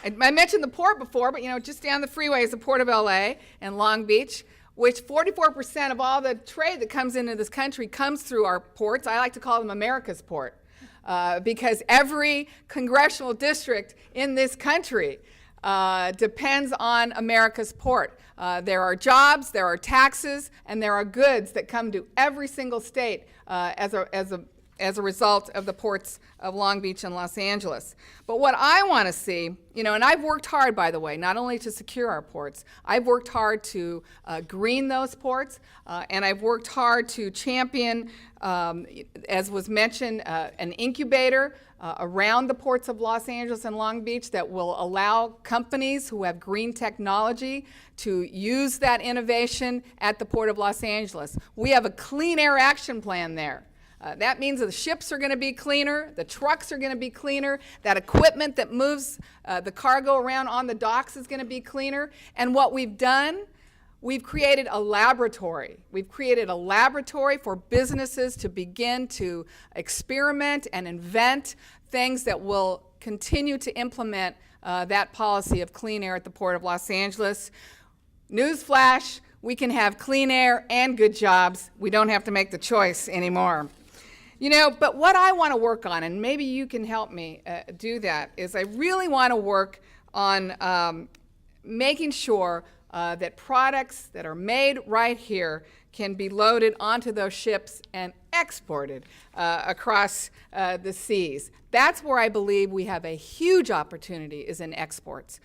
I mentioned the port before, but just down the freeway is the Port of LA and Long Beach, which 44% of all the trade that comes into this country comes through our ports. I like to call them America's port, because every congressional district in this country depends on America's port. There are jobs, there are taxes, and there are goods that come to every single state as a result of the ports of Long Beach and Los Angeles. But what I want to see, and I've worked hard, by the way, not only to secure our ports, I've worked hard to green those ports, and I've worked hard to champion, as was mentioned, an incubator around the ports of Los Angeles and Long Beach that will allow companies who have green technology to use that innovation at the Port of Los Angeles. We have a clean air action plan there. That means that the ships are going to be cleaner, the trucks are going to be cleaner, that equipment that moves the cargo around on the docks is going to be cleaner. And what we've done, we've created a laboratory. We've created a laboratory for businesses to begin to experiment and invent things that will continue to implement that policy of clean air at the Port of Los Angeles. Newsflash, we can have clean air and good jobs. We don't have to make the choice anymore. But what I want to work on, and maybe you can help me do that, is I really want to work on making sure that products that are made right here can be loaded onto those ships and exported across the seas. That's where I believe we have a huge opportunity, is in exports.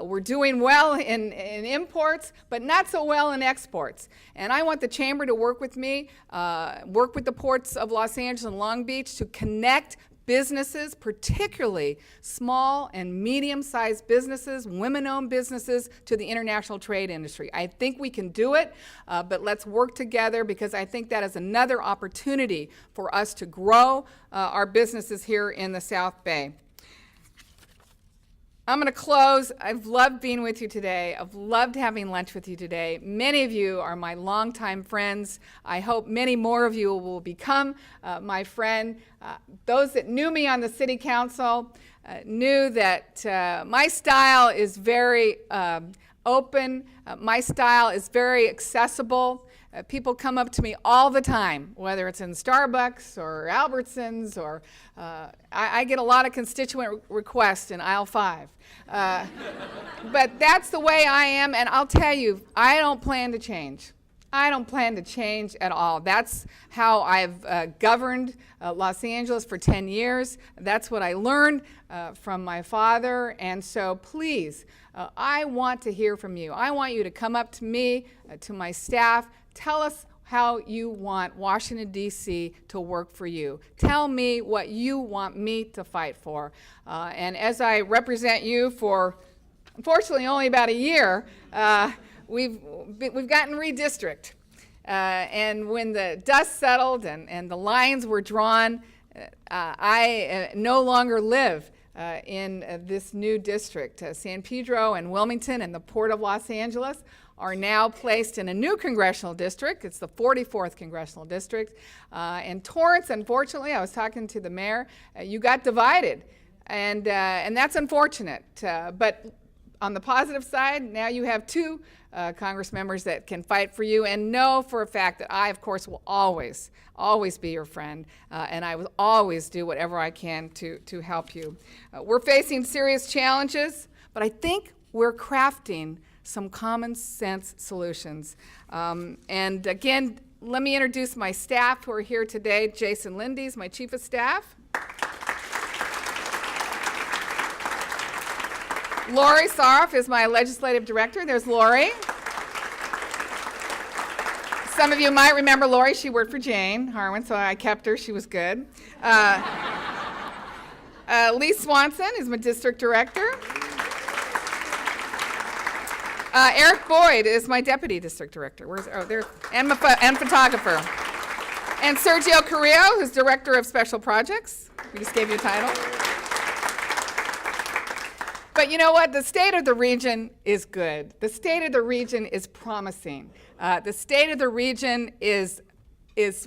We're doing well in imports, but not so well in exports. And I want the Chamber to work with me, work with the ports of Los Angeles and Long Beach to connect businesses, particularly small and medium-sized businesses, women-owned businesses, to the international trade industry. I think we can do it, but let's work together, because I think that is another opportunity for us to grow our businesses here in the South Bay. I'm going to close. I've loved being with you today. I've loved having lunch with you today. Many of you are my longtime friends. I hope many more of you will become my friend. Those that knew me on the City Council knew that my style is very open. My style is very accessible. People come up to me all the time, whether it's in Starbucks or Albertsons, or I get a lot of constituent requests in aisle 5. But that's the way I am, and I'll tell you, I don't plan to change. I don't plan to change at all. That's how I've governed Los Angeles for 10 years. That's what I learned from my father, and so please, I want to hear from you. I want you to come up to me, to my staff. Tell us how you want Washington, D.C. to work for you. Tell me what you want me to fight for. And as I represent you for, unfortunately, only about a year, we've gotten redistricted. And when the dust settled and the lines were drawn, I no longer live in this new district. San Pedro and Wilmington and the Port of Los Angeles are now placed in a new congressional district. It's the 44th congressional district. And Torrance, unfortunately, I was talking to the mayor, you got divided. And that's unfortunate. But on the positive side, now you have 2 Congress members that can fight for you, and know for a fact that I, of course, will always be your friend, and I will always do whatever I can to help you. We're facing serious challenges, but I think we're crafting some common sense solutions. And again, let me introduce my staff who are here today. Jason Lindy is my Chief of Staff. Lori Saroff is my Legislative Director. There's Lori. Some of you might remember Lori. She worked for Jane Harwin, so I kept her. She was good. Lee Swanson is my District Director. Eric Boyd is my Deputy District Director. And photographer. And Sergio Carrillo, who's Director of Special Projects. We just gave you a title. But you know what? The state of the region is good. The state of the region is promising. The state of the region is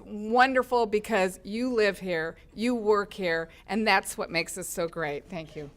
wonderful because you live here, you work here, and that's what makes us so great. Thank you.